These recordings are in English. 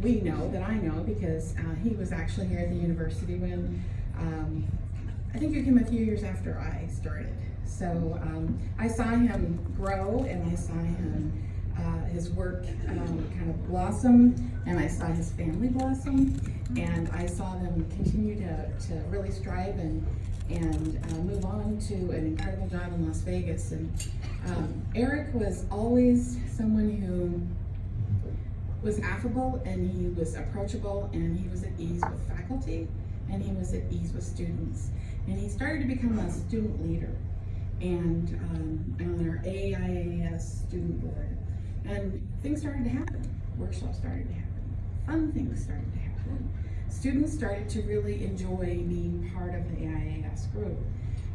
we know, that I know, because he was actually here at the university when, I think you came a few years after I started. So I saw him grow, and I saw him, his work kind of blossom, and I saw his family blossom, and I saw them continue to really strive and move on to an incredible job in Las Vegas. And Eric was always someone who was affable, and he was approachable, and he was at ease with faculty, and he was at ease with students. And he started to become a student leader, and on our AIAS student board. And things started to happen. Workshops started to happen. Fun things started to happen. Students started to really enjoy being part of the AIAS group.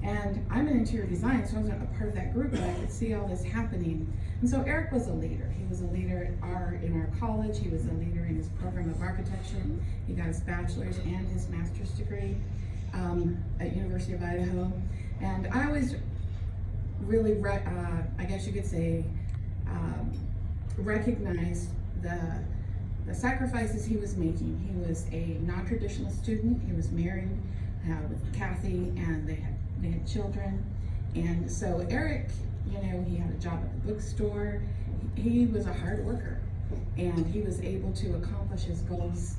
And I'm in interior design, so I wasn't a part of that group, but I could see all this happening. And so Eric was a leader. He was a leader in our college. He was a leader in his program of architecture. He got his bachelor's and his master's degree at University of Idaho. And I always really, I guess you could say, recognized the sacrifices he was making. He was a non-traditional student. He was married with Kathy, and they had children. And so Eric, you know, he had a job at the bookstore. He was a hard worker, and he was able to accomplish his goals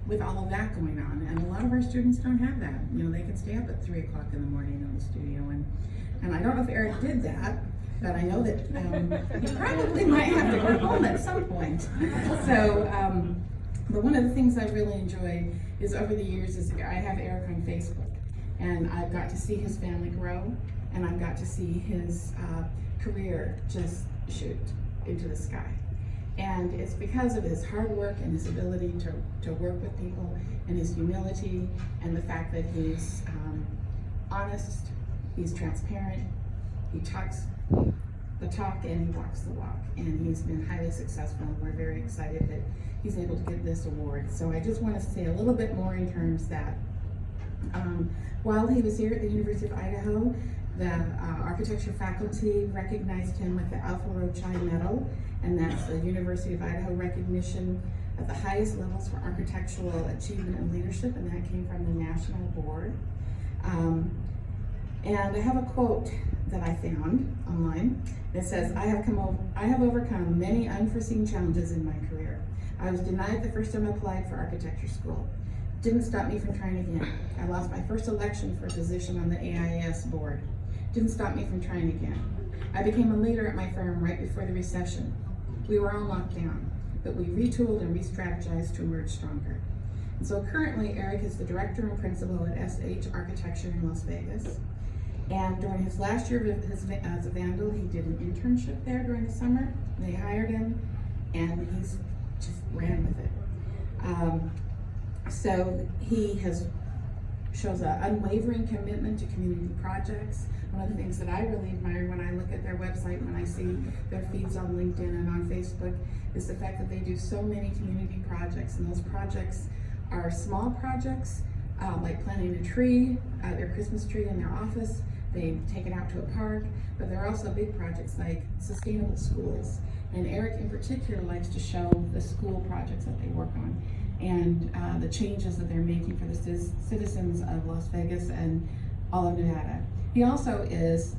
with all of that going on. And a lot of our students don't have that. You know, they can stay up at 3 o'clock in the morning in the studio, and I don't know if Eric did that, but I know that he probably might have to go home at some point. So, but one of the things I really enjoy is over the years is I have Eric on Facebook, and I've got to see his family grow, and I've got to see his career just shoot into the sky. And it's because of his hard work and his ability to work with people, and his humility, and the fact that he's honest, he's transparent, he talks the talk and he walks the walk, and he's been highly successful, and we're very excited that he's able to get this award. So I just want to say a little bit more in terms that while he was here at the University of Idaho, the architecture faculty recognized him with the Alpha Rho Chi Medal, and that's the University of Idaho recognition at the highest levels for architectural achievement and leadership, and that came from the national board. And I have a quote that I found online that says, I have overcome many unforeseen challenges in my career. I was denied the first time I applied for architecture school. Didn't stop me from trying again. I lost my first election for a position on the AIAS board. Didn't stop me from trying again. I became a leader at my firm right before the recession. We were all locked down, but we retooled and re-strategized to emerge stronger. And so currently, Eric is the director and principal at SHarchitecture in Las Vegas. And during his last year as a Vandal, he did an internship there during the summer. They hired him, and he's just ran with it. So he shows an unwavering commitment to community projects. One of the things that I really admire when I look at their website, when I see their feeds on LinkedIn and on Facebook, is the fact that they do so many community projects, and those projects are small projects, like planting a tree, their Christmas tree in their office. They take it out to a park, but there are also big projects like sustainable schools. And Eric in particular likes to show the school projects that they work on, and the changes that they're making for the citizens of Las Vegas and all of Nevada. He also is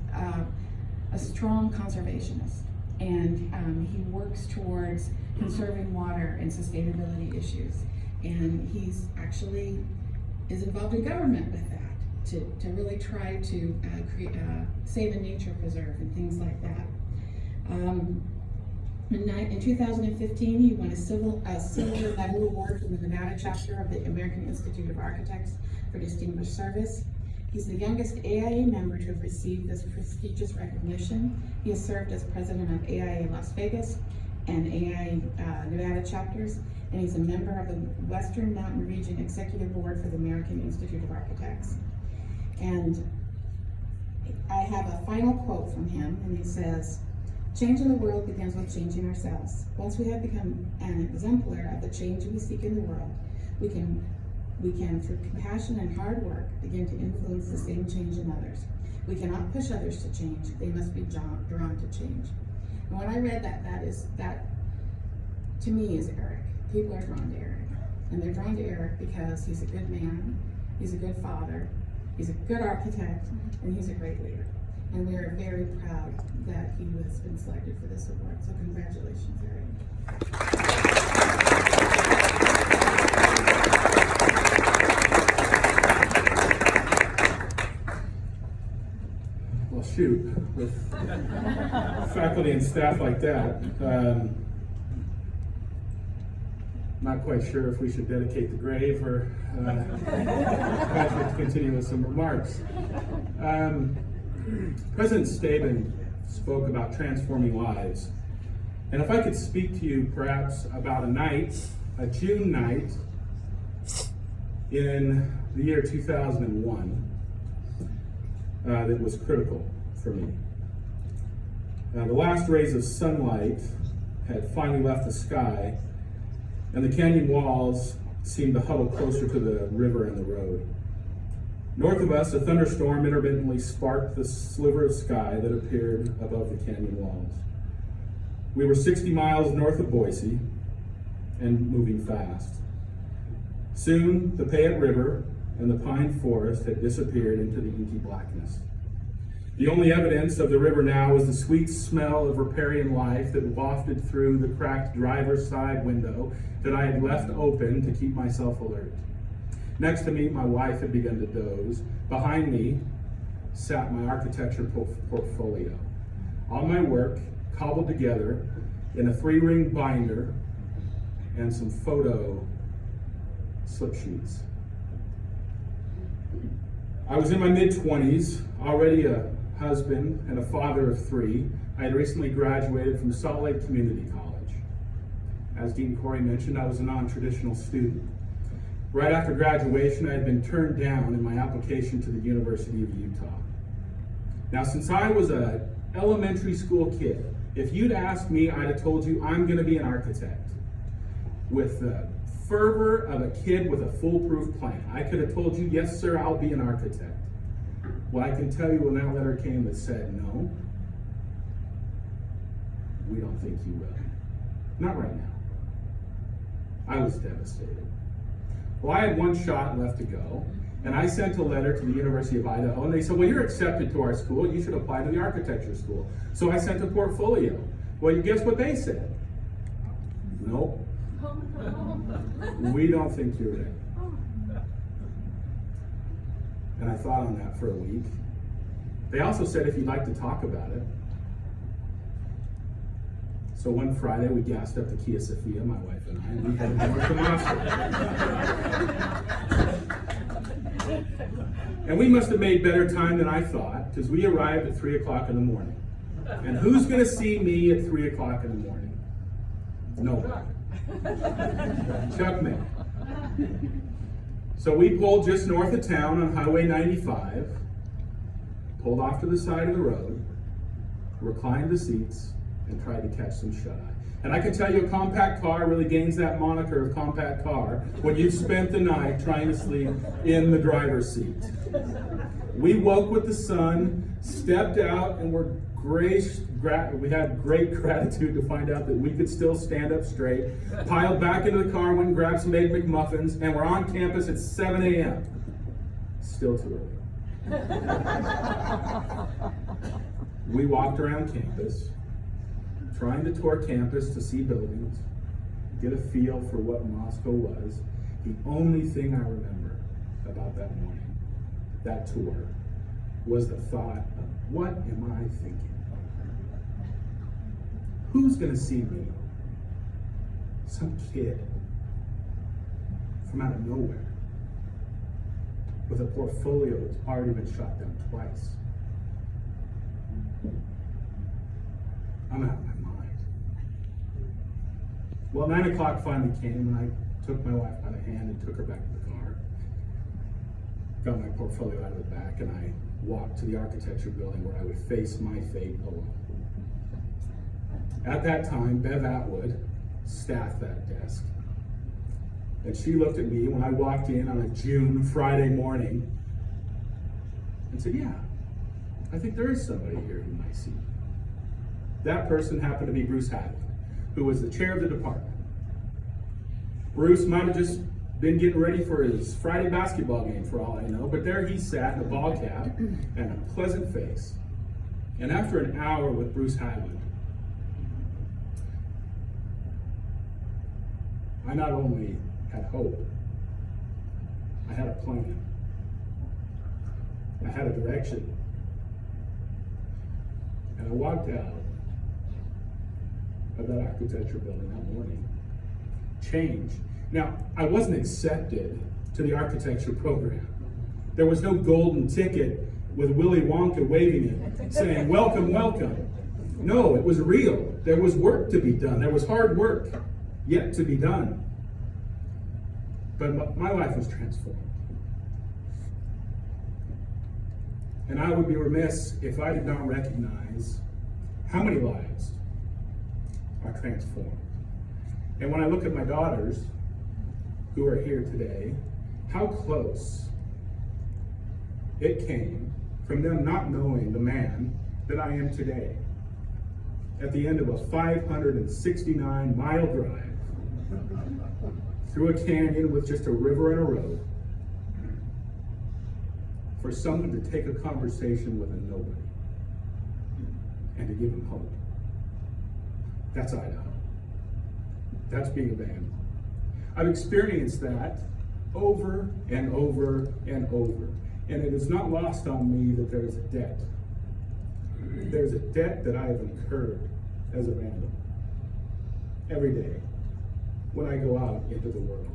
a strong conservationist, and he works towards conserving water and sustainability issues. And he's actually is involved in government with that to really try to save a nature preserve and things like that. In 2015, he won a silver medal award from the Nevada chapter of the American Institute of Architects for distinguished service. He's the youngest AIA member to have received this prestigious recognition. He has served as president of AIA Las Vegas and AIA Nevada chapters, and he's a member of the Western Mountain Region Executive Board for the American Institute of Architects. And I have a final quote from him, and he says, "Changing the world begins with changing ourselves. Once we have become an exemplar of the change we seek in the world, we can, through compassion and hard work, begin to influence the same change in others. We cannot push others to change. They must be drawn to change." And when I read that to me is Eric. people are drawn to Eric. And they're drawn to Eric because he's a good man, he's a good father, he's a good architect, and he's a great leader. And we are very proud that he has been selected for this award. So congratulations, Eric. Well, shoot, with faculty and staff like that, not quite sure if we should dedicate the grave or Patrick to continue with some remarks. President Staben spoke about transforming lives. And if I could speak to you perhaps about a June night in the year 2001, that was critical for me. The last rays of sunlight had finally left the sky, and the canyon walls seemed to huddle closer to the river and the road. North of us, a thunderstorm intermittently sparked the sliver of sky that appeared above the canyon walls. We were 60 miles north of Boise and moving fast. Soon, the Payette River and the pine forest had disappeared into the inky blackness. The only evidence of the river now was the sweet smell of riparian life that wafted through the cracked driver's side window that I had left open to keep myself alert. Next to me, my wife had begun to doze. Behind me sat my architecture portfolio. All my work cobbled together in a 3-ring binder and some photo slip sheets. I was in my mid-20s, already a husband and a father of 3. I had recently graduated from Salt Lake Community College. As Dean Corry mentioned, I was a non-traditional student. Right after graduation, I had been turned down in my application to the University of Utah. Now, since I was an elementary school kid, if you'd asked me, I'd have told you I'm going to be an architect. With the fervor of a kid with a foolproof plan, I could have told you, yes, sir, I'll be an architect. Well, I can tell you when that letter came that said, no, we don't think you will. Not right now. I was devastated. Well, I had one shot left to go, and I sent a letter to the University of Idaho, and they said, well, you're accepted to our school, you should apply to the architecture school. So I sent a portfolio. Well, you guess what they said? Nope. We don't think you're ready. And I thought on that for a week. They also said if you'd like to talk about it. So one Friday we gassed up the Kia Sophia, my wife and I, and we headed north to Moscow. And we must have made better time than I thought, because we arrived at 3 o'clock in the morning. And who's going to see me at 3 o'clock in the morning? Nobody. Chuck May. So we pulled just north of town on Highway 95, pulled off to the side of the road, reclined the seats, and tried to catch some shut-eye. And I can tell you a compact car really gains that moniker of compact car when you've spent the night trying to sleep in the driver's seat. We woke with the sun, stepped out, and we had great gratitude to find out that we could still stand up straight, piled back into the car, went and grabbed some Egg McMuffins, and we're on campus at 7 a.m. Still too early. We walked around campus, trying to tour campus to see buildings, get a feel for what Moscow was. The only thing I remember about that morning, that tour, was the thought of, what am I thinking? Who's going to see me? Some kid from out of nowhere with a portfolio that's already been shot down twice. I'm out of my mind. Well, 9 o'clock finally came, and I took my wife by the hand and took her back to the car. Got my portfolio out of the back, and I walked to the architecture building where I would face my fate alone. At that time, Bev Atwood staffed that desk. And she looked at me when I walked in on a June Friday morning and said, yeah, I think there is somebody here who might see. That person happened to be Bruce Hadley, who was the chair of the department. Bruce might have just been getting ready for his Friday basketball game for all I know, but there he sat in a ball cap and a pleasant face. And after an hour with Bruce Hagland, I not only had hope, I had a plan. I had a direction. And I walked out of that architecture building that morning, changed. Now, I wasn't accepted to the architecture program. There was no golden ticket with Willy Wonka waving it, saying, welcome, welcome. No, it was real. There was work to be done. There was hard work yet to be done. But my life was transformed. And I would be remiss if I did not recognize how many lives are transformed. And when I look at my daughters, who are here today, how close it came from them not knowing the man that I am today. At the end of a 569-mile drive through a canyon with just a river and a road, for someone to take a conversation with a nobody and to give him hope. That's Idaho. That's being a band. I've experienced that over and over and over. And it is not lost on me that there is a debt. There's a debt that I have incurred as a vandal every day when I go out into the world.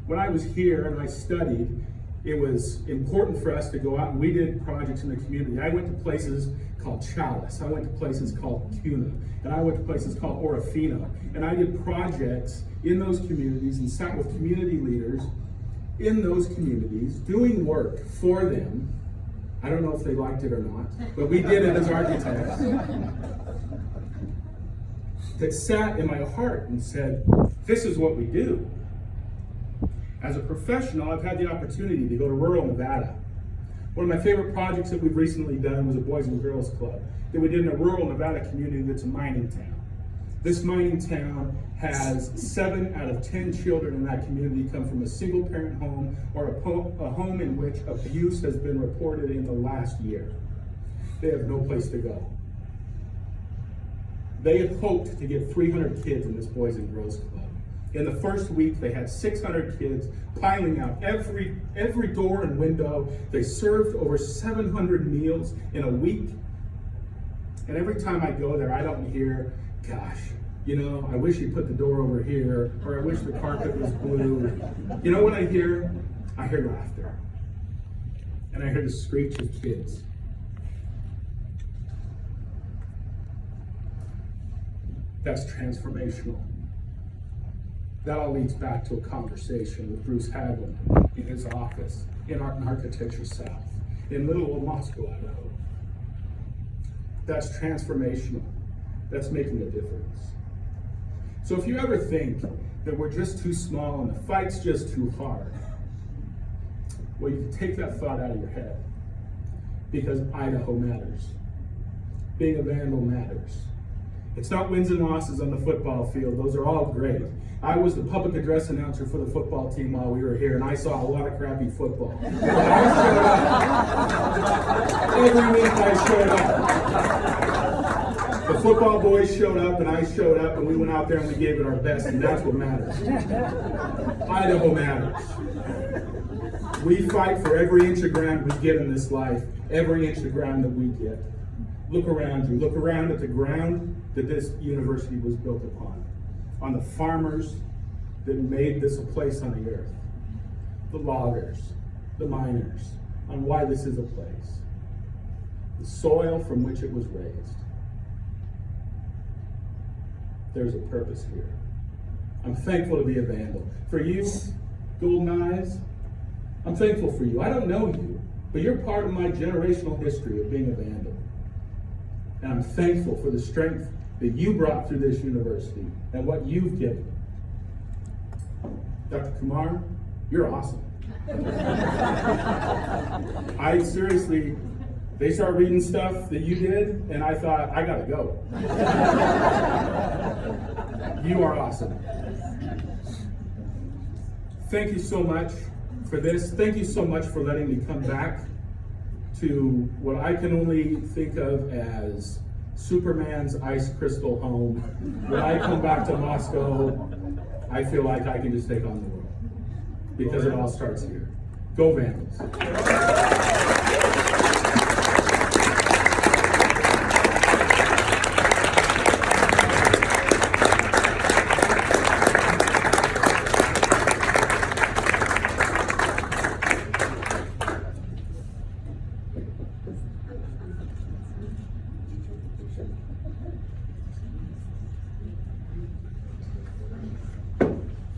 When I was here and I studied, it was important for us to go out and we did projects in the community. I went to places called Chalice. I went to places called Cuna. And I went to places called Orofino. And I did projects in those communities and sat with community leaders in those communities doing work for them. I don't know if they liked it or not, but we did it as architects. That sat in my heart and said, this is what we do. As a professional, I've had the opportunity to go to rural Nevada. One of my favorite projects that we've recently done was a Boys and Girls Club that we did in a rural Nevada community that's a mining town. This mining town has 7 out of 10 children in that community come from a single parent home or a home in which abuse has been reported in the last year. They have no place to go. They had hoped to get 300 kids in this Boys and Girls Club. In the first week, they had 600 kids piling out every door and window. They served over 700 meals in a week. And every time I go there, I don't hear, gosh, you know, I wish you put the door over here, or I wish the carpet was blue. You know what I hear? I hear laughter. And I hear the screech of kids. That's transformational. That all leads back to a conversation with Bruce Hagland in his office in Art and Architecture South, in little old Moscow, Idaho. That's transformational. That's making a difference. So if you ever think that we're just too small and the fight's just too hard, well, you can take that thought out of your head, because Idaho matters. Being a vandal matters. It's not wins and losses on the football field. Those are all great. I was the public address announcer for the football team while we were here, and I saw a lot of crappy football. I showed up. Every week I showed up. The football boys showed up, and I showed up, and we went out there and we gave it our best, and that's what matters. Idaho matters. We fight for every inch of ground we get in this life, every inch of ground that we get. Look around you. Look around at the ground that this university was built upon, on the farmers that made this a place on the earth, the loggers, the miners, on why this is a place, the soil from which it was raised. There's a purpose here. I'm thankful to be a vandal. For you, Golden Eyes, I'm thankful for you. I don't know you, but you're part of my generational history of being a vandal. And I'm thankful for the strength that you brought through this university and what you've given. Dr. Kumar, you're awesome. I seriously, they started reading stuff that you did, and I thought, I gotta go. You are awesome. thank you so much for this. Thank you so much for letting me come back to what I can only think of as Superman's ice crystal home. When I come back to Moscow, I feel like I can just take on the world, because it all starts here. Go Vandals.